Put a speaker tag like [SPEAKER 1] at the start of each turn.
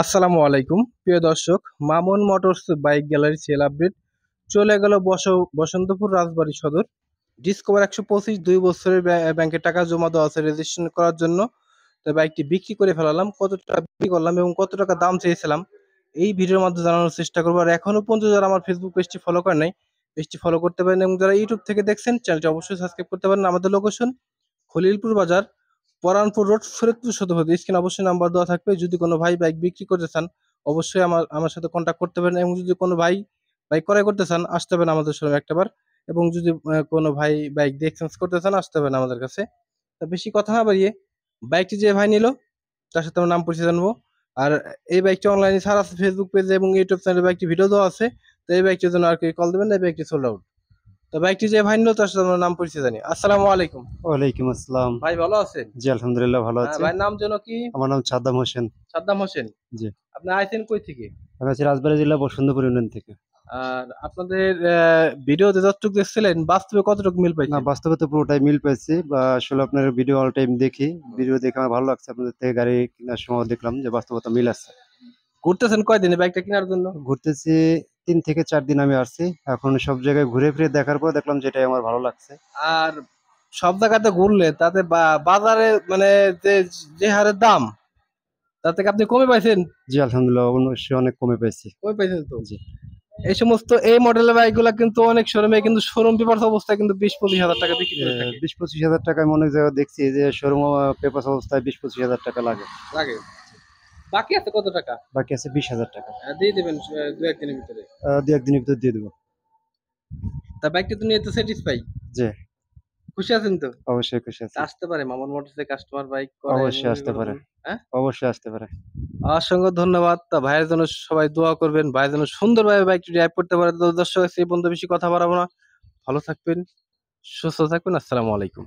[SPEAKER 1] আসসালামু আলাইকুম প্রিয় দর্শক। Mamun motors bike gallery sell update চলে গেল বসন্তপুর রাজবাড়ী সদর। ডিসকভার 125 2 বছরের ব্যাংকে টাকা জমা দেওয়া আছে রেজিস্ট্রেশন করার জন্য। তো বাইকটি বিক্রি করে ফেলালাম, কত টাকা বিক্রি করলাম এবং কত টাকা দাম চেয়েছিলাম এই ভিডিওর মাধ্যমে জানানোর চেষ্টা করবো। আর এখনো পর্যন্ত যারা আমার ফেসবুক পেজটি ফলো করে নাই, পেজটি ফলো করতে পারেন এবং যারা ইউটিউব থেকে দেখছেন চ্যানেলটি অবশ্যই সাবস্ক্রাইব করতে পারেন। আমাদের লোকেশন খলিলপুর বাজার, পরানপুর রোড, ফরিদপুর শতপথী। স্ক্রিনে অবশ্যই নাম্বার দেওয়া থাকবে। যদি কোনো ভাই বাইক বিক্রি করতে চান অবশ্যই আমার সাথে কন্ট্যাক্ট করতে পারেন, এবং যদি কোনো ভাই বাইক ক্রয় করতে চান আসতে পারেন আমাদের শোরুমে একটাবার। এবং যদি কোনো ভাই বাইক দিয়ে এক্সচেঞ্জ করতে চান আসতে পারেন আমাদের কাছে। তা বেশি কথা না বাড়িয়ে বাইকটি যে ভাই নিল তার সাথে আমার নাম পরিচয় জানবো। আর এই বাইকটি অনলাইনে ছাড়া আছে ফেসবুক পেজে এবং ইউটিউব চ্যানেলে বাইকটি ভিডিও দেওয়া আছে। তো এই বাইকটির জন্য আর কি কল দেবেন না, এই বাইকটি সোল্ড আউট। তো বাইকটি যে ভাই নিল তার সাথে আমার নাম পরিচয় জানি। আসসালামু আলাইকুম।
[SPEAKER 2] ওয়ালাইকুম আসসালাম।
[SPEAKER 1] ভাই ভালো আছেন?
[SPEAKER 2] জি আলহামদুলিল্লাহ ভালো
[SPEAKER 1] হ্যাঁ,
[SPEAKER 2] আছি।
[SPEAKER 1] ভাইয়ের নাম যেন কি?
[SPEAKER 2] আমার নাম সাদ্দাম হোসেন।
[SPEAKER 1] সাদ্দাম হোসেন।
[SPEAKER 2] জি।
[SPEAKER 1] আপনি আইছেন কই থেকে?
[SPEAKER 2] আমি আছি রাজবাড়ী জেলা বসন্তপুর ইউনিয়ন থেকে।
[SPEAKER 1] আর আপনাদের ভিডিওতে যতটুকু দেখছিলেন বাস্তবে কতটুকু মিল
[SPEAKER 2] না,
[SPEAKER 1] পাইছেন?
[SPEAKER 2] বাস্তবে তো পুরোটাই মিল পেয়েছি। বা আসলে আপনার ভিডিও অল টাইম দেখি। ভিডিও দেখে আমার ভালো লাগছে। আপনাদের থেকে গাড়ি কেনার সময় দেখলাম যে বাস্তবতা মিল আছে।
[SPEAKER 1] ঘুরতেছেন কয়দিনে বাইকটা কেনার জন্য?
[SPEAKER 2] ঘুরতেছি ৩ থেকে ৪ দিন আমি আসছি। এখন সব জায়গায় ঘুরে ফিরে দেখার পর দেখলাম যে এটাই আমার ভালো লাগছে।
[SPEAKER 1] আর সব জায়গাতে ঘুরলে তাতে বাজারে মানে যে যে হারে দাম তার থেকে আপনি কমে পাইছেন?
[SPEAKER 2] জি আলহামদুলিল্লাহ অবশ্যই অনেক কমে পেয়েছি।
[SPEAKER 1] কমে পাইছেন তো।
[SPEAKER 2] জি।
[SPEAKER 1] এই সমস্ত এই মডেলের বাইকগুলা কিন্তু অনেক শোরুমে কিন্তু শোরুম পেপারস অবস্থায় কিন্তু ২০-২৫ হাজার টাকা বিক্রি করে থাকে।
[SPEAKER 2] ২০-২৫ হাজার টাকা আমি অনেক জায়গায় দেখছি যে শোরুম পেপারস অবস্থায় ২০-২৫ হাজার টাকা লাগে।
[SPEAKER 1] লাগে। বাকি আছে কত টাকা?
[SPEAKER 2] বাকি আছে ২০ হাজার টাকা।
[SPEAKER 1] দিয়ে দিবেন দু একদিনের ভিতরে।
[SPEAKER 2] ২-১ দিনের ভিতর দিয়ে দেবো।
[SPEAKER 1] তা বাইকটা তো নিয়ে তো স্যাটিসফাই?
[SPEAKER 2] জি।
[SPEAKER 1] খুশি আছেন তো?
[SPEAKER 2] অবশ্যই খুশি আছি।
[SPEAKER 1] আসতে পারে মামুন মোটরসের কাস্টমার বাইক করে
[SPEAKER 2] অবশ্যই আসতে পারে।
[SPEAKER 1] হ্যাঁ?
[SPEAKER 2] অবশ্যই আসতে পারে।
[SPEAKER 1] অসংখ্য ধন্যবাদ। তা ভাইয়ের জন্য সবাই দোয়া করবেন। ভাইয়ের জন্য সুন্দরভাবে বাইকটি ড্রাইভ করতে পারে। তো দর্শক আজকে এই পর্যন্ত, বেশি কথা বাড়াবো না। ভালো থাকবেন, সুস্থ থাকবেন। আসসালামু আলাইকুম।